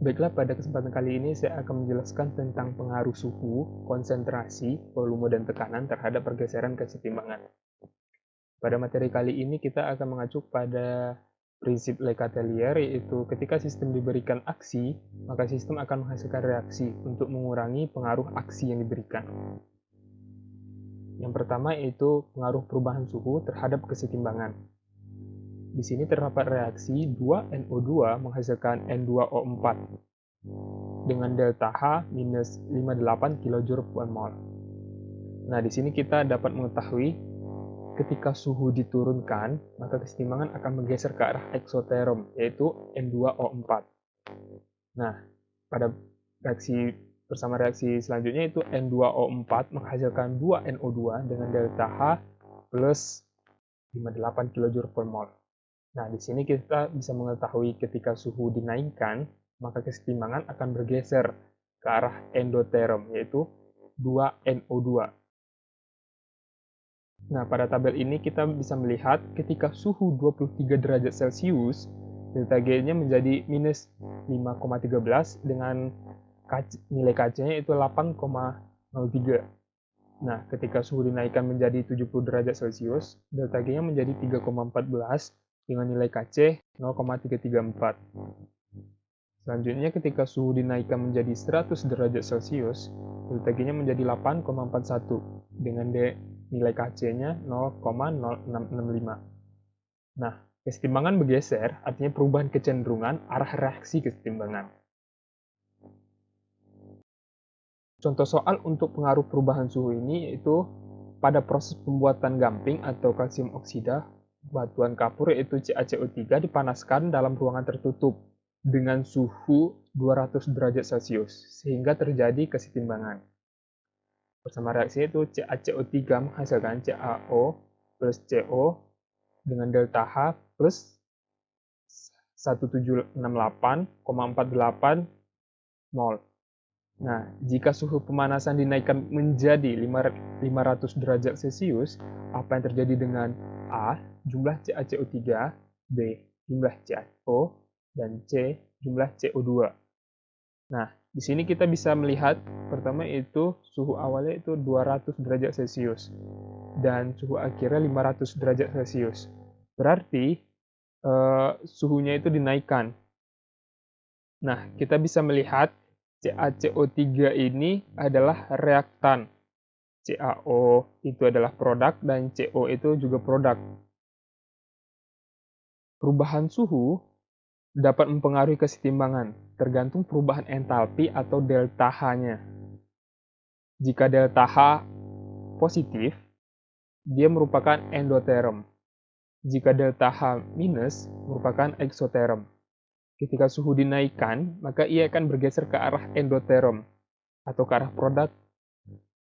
Baiklah, pada kesempatan kali ini saya akan menjelaskan tentang pengaruh suhu, konsentrasi, volume, dan tekanan terhadap pergeseran kesetimbangan. Pada materi kali ini kita akan mengacu pada prinsip Le Chatelier, yaitu ketika sistem diberikan aksi, maka sistem akan menghasilkan reaksi untuk mengurangi pengaruh aksi yang diberikan. Yang pertama yaitu pengaruh perubahan suhu terhadap kesetimbangan. Di sini terdapat reaksi 2NO2 menghasilkan N2O4 dengan delta H minus 58 kJ per mol. Nah, di sini kita dapat mengetahui ketika suhu diturunkan, maka kesetimbangan akan bergeser ke arah eksoterom, yaitu N2O4. Nah, pada reaksi selanjutnya itu N2O4 menghasilkan 2NO2 dengan delta H plus 58 kJ per mol. Nah, di sini kita bisa mengetahui ketika suhu dinaikkan, maka kesetimbangan akan bergeser ke arah endoterom, yaitu 2NO2. Nah, pada tabel ini kita bisa melihat ketika suhu 23 derajat Celcius, delta G-nya menjadi minus 5,13 dengan nilai KC-nya itu 8,03. Nah, ketika suhu dinaikkan menjadi 70 derajat Celcius, delta G-nya menjadi 3,14 dengan nilai KC 0,334. Selanjutnya, ketika suhu dinaikkan menjadi 100 derajat Celcius, delta G-nya menjadi 8,41 dengan nilai KC-nya 0,0665. Nah, kesetimbangan bergeser artinya perubahan kecenderungan arah reaksi kesetimbangan. Contoh soal untuk pengaruh perubahan suhu ini yaitu pada proses pembuatan gamping atau kalsium oksida, batuan kapur yaitu CaCO3 dipanaskan dalam ruangan tertutup dengan suhu 200 derajat Celcius sehingga terjadi kesetimbangan. Bersama reaksi itu CaCO3 menghasilkan CaO plus CO dengan delta H plus 1768,48 mol. Nah, jika suhu pemanasan dinaikkan menjadi 500 derajat Celcius, apa yang terjadi dengan A, jumlah CaCO3, B, jumlah CaO, dan C, jumlah CO2. Nah, di sini kita bisa melihat, pertama itu suhu awalnya itu 200 derajat Celcius, dan suhu akhirnya 500 derajat Celcius. Berarti, suhunya itu dinaikkan. Nah, kita bisa melihat CaCO3 ini adalah reaktan. CaO itu adalah produk dan CO itu juga produk. Perubahan suhu dapat mempengaruhi kesetimbangan, tergantung perubahan entalpi atau delta H-nya. Jika delta H positif, dia merupakan endoterom. Jika delta H minus, merupakan eksoterom. Ketika suhu dinaikkan, maka ia akan bergeser ke arah endoterom atau ke arah produk.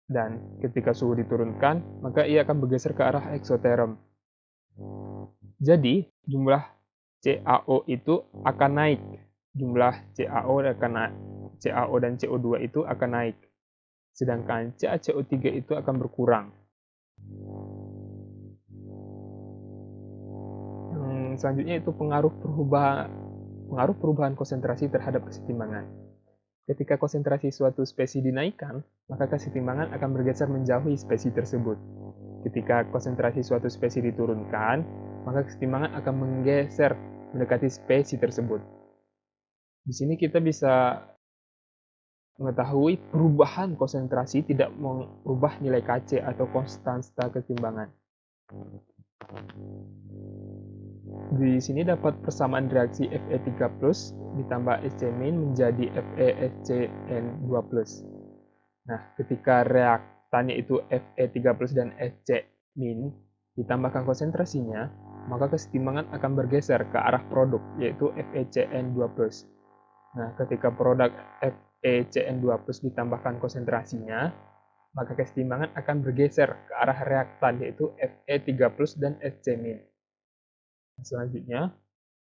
Dan ketika suhu diturunkan, maka ia akan bergeser ke arah eksoterom. Jadi, jumlah CaO itu akan naik. Jumlah CaO dan CO2 itu akan naik. Sedangkan CaCO3 itu akan berkurang. Selanjutnya itu pengaruh perubahan konsentrasi terhadap kesetimbangan. Ketika konsentrasi suatu spesies dinaikkan, maka kesetimbangan akan bergeser menjauhi spesies tersebut. Ketika konsentrasi suatu spesies diturunkan, maka kesetimbangan akan menggeser mendekati spesies tersebut. Di sini kita bisa mengetahui perubahan konsentrasi tidak mengubah nilai Kc atau konstanta kesetimbangan. Di sini dapat persamaan reaksi Fe3+ ditambah Sc- menjadi FeSCN2+. Nah, ketika reaktannya itu Fe3+ dan Sc- ditambahkan konsentrasinya, maka kesetimbangan akan bergeser ke arah produk, yaitu FeCN2+. Nah, ketika produk FeCN2+ ditambahkan konsentrasinya, maka kesetimbangan akan bergeser ke arah reaktan, yaitu Fe3+ dan Sc-. Selanjutnya,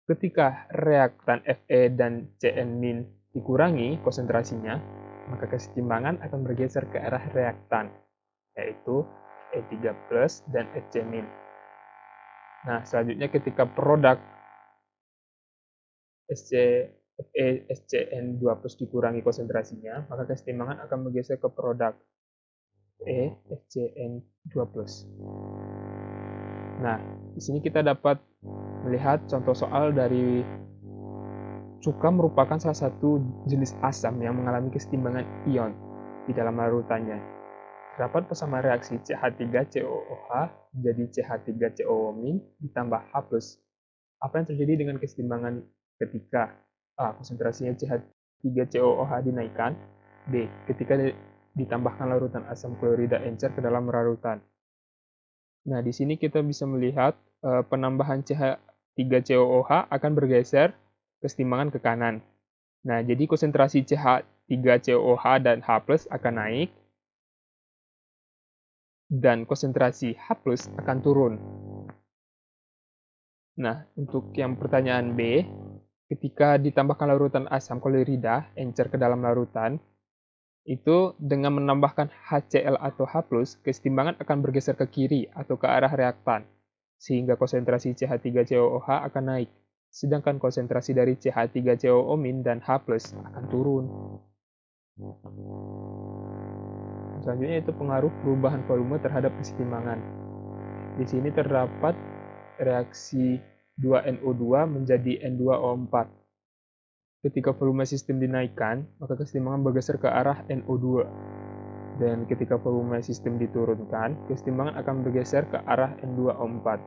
ketika reaktan Fe dan Cn- dikurangi konsentrasinya, maka kesetimbangan akan bergeser ke arah reaktan, yaitu E3+ dan Sc-. Nah, selanjutnya ketika produk FeSCN2+ dikurangi konsentrasinya, maka kesetimbangan akan bergeser ke produk FeSCN2+. Nah, di sini kita dapat melihat contoh soal dari cuka merupakan salah satu jenis asam yang mengalami kesetimbangan ion di dalam larutannya. Terdapat persamaan reaksi CH3COOH menjadi CH3COO- ditambah H+. Apa yang terjadi dengan kesetimbangan ketika A. Konsentrasinya CH3COOH dinaikkan, B. Ketika ditambahkan larutan asam klorida encer ke dalam larutan. Nah, di sini kita bisa melihat penambahan CH3COOH akan bergeser kesetimbangan ke kanan. Nah, jadi konsentrasi CH3COOH dan H+ akan naik, dan konsentrasi H+ akan turun. Nah, untuk yang pertanyaan B, ketika ditambahkan larutan asam klorida encer ke dalam larutan, itu dengan menambahkan HCl atau H+, kesetimbangan akan bergeser ke kiri atau ke arah reaktan, sehingga konsentrasi CH3COOH akan naik, sedangkan konsentrasi dari CH3COO- dan H+ akan turun. Selanjutnya itu pengaruh perubahan volume terhadap kesetimbangan. Di sini terdapat reaksi 2NO2 menjadi N2O4. Ketika volume sistem dinaikkan, maka kesetimbangan bergeser ke arah NO2. Dan ketika volume sistem diturunkan, kesetimbangan akan bergeser ke arah N2O4.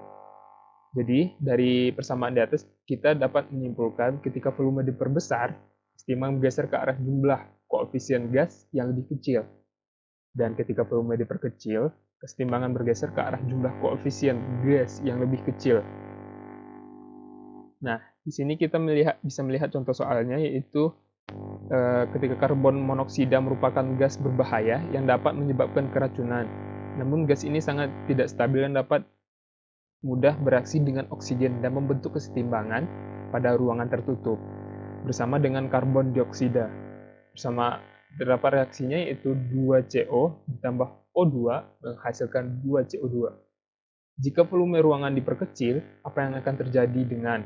Jadi, dari persamaan di atas, kita dapat menyimpulkan ketika volume diperbesar, kesetimbangan bergeser ke arah jumlah koefisien gas yang lebih kecil. Dan ketika volume diperkecil, kesetimbangan bergeser ke arah jumlah koefisien gas yang lebih kecil. Nah, di sini kita bisa melihat contoh soalnya, yaitu ketika karbon monoksida merupakan gas berbahaya yang dapat menyebabkan keracunan. Namun gas ini sangat tidak stabil dan dapat mudah bereaksi dengan oksigen dan membentuk kesetimbangan pada ruangan tertutup bersama dengan karbon dioksida. Bersama terdapat reaksinya yaitu 2CO ditambah O2 menghasilkan 2CO2. Jika volume ruangan diperkecil, apa yang akan terjadi dengan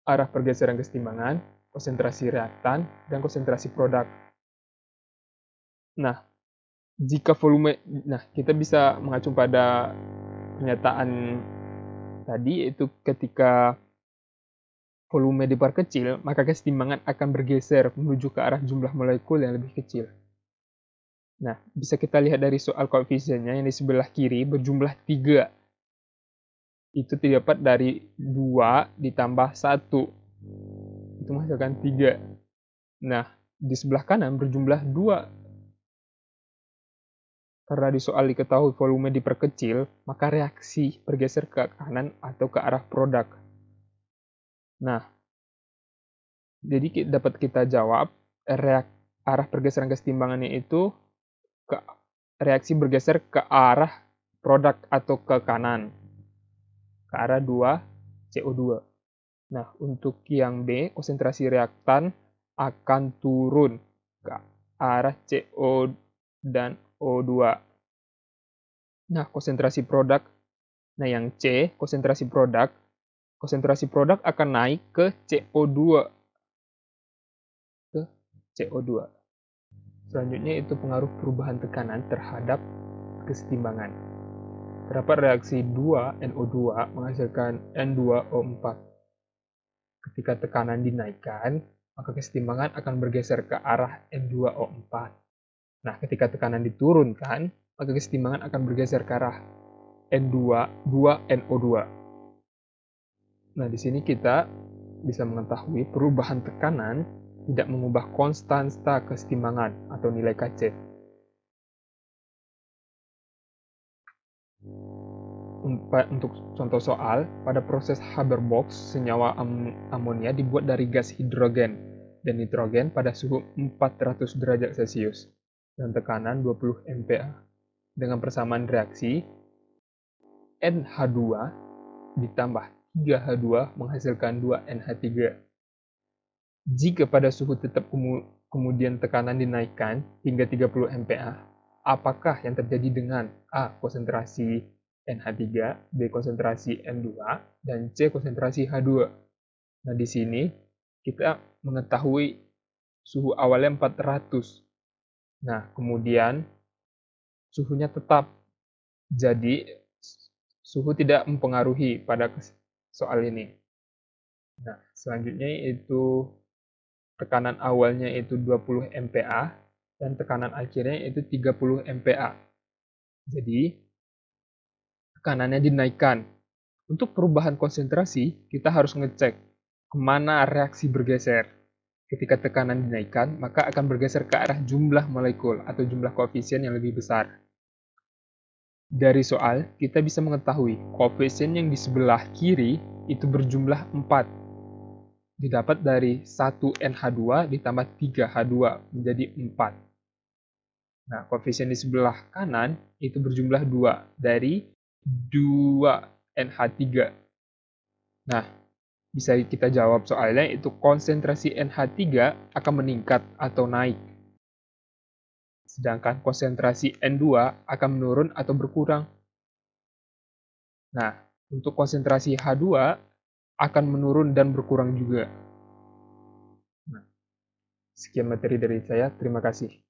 arah pergeseran kesetimbangan, konsentrasi reaktan, dan konsentrasi produk? Nah, kita bisa mengacu pada pernyataan tadi, yaitu ketika volume diperkecil, maka kesetimbangan akan bergeser menuju ke arah jumlah molekul yang lebih kecil. Nah, bisa kita lihat dari soal koefisiennya yang di sebelah kiri berjumlah 3. Itu didapat dari 2 ditambah 1. Itu menghasilkan 3. Nah, di sebelah kanan berjumlah 2. Karena di soal diketahui volume diperkecil, maka reaksi bergeser ke kanan atau ke arah produk. Nah, jadi dapat kita jawab arah pergeseran kesetimbangannya itu reaksi bergeser ke arah produk atau ke kanan, ke arah 2CO2. Nah, untuk yang B, konsentrasi reaktan akan turun ke arah CO dan O2. Nah, konsentrasi produk, yang C, konsentrasi produk akan naik ke CO2. Selanjutnya itu pengaruh perubahan tekanan terhadap kesetimbangan. Terdapat reaksi 2NO2 menghasilkan N2O4. Ketika tekanan dinaikkan, maka kesetimbangan akan bergeser ke arah N2O4. Nah, ketika tekanan diturunkan, maka kesetimbangan akan bergeser ke arah N2NO2. Nah, di sini kita bisa mengetahui perubahan tekanan tidak mengubah konstanta kesetimbangan atau nilai Kc. Untuk contoh soal, pada proses Haber-Bosch, senyawa amonia dibuat dari gas hidrogen dan nitrogen pada suhu 400 derajat Celcius dan tekanan 20 MPa. Dengan persamaan reaksi, NH2 ditambah 3H2 menghasilkan 2NH3. Jika pada suhu tetap kemudian tekanan dinaikkan hingga 30 MPa, apakah yang terjadi dengan A. Konsentrasi NH3, B. Konsentrasi N2, dan C. Konsentrasi H2? Nah, di sini kita mengetahui suhu awalnya 400. Nah, kemudian suhunya tetap. Jadi, suhu tidak mempengaruhi pada soal ini. Nah, selanjutnya yaitu tekanan awalnya itu 20 MPa dan tekanan akhirnya itu 30 MPa. Jadi, tekanannya dinaikkan. Untuk perubahan konsentrasi, kita harus ngecek kemana reaksi bergeser. Ketika tekanan dinaikkan, maka akan bergeser ke arah jumlah molekul atau jumlah koefisien yang lebih besar. Dari soal, kita bisa mengetahui koefisien yang di sebelah kiri itu berjumlah 4. Didapat dari 1NH2 ditambah 3H2 menjadi 4. Nah, koefisien di sebelah kanan itu berjumlah 2 dari 2NH3. Nah, bisa kita jawab soalnya itu konsentrasi NH3 akan meningkat atau naik. Sedangkan konsentrasi N2 akan menurun atau berkurang. Nah, untuk konsentrasi H2 akan menurun dan berkurang juga. Nah, sekian materi dari saya. Terima kasih.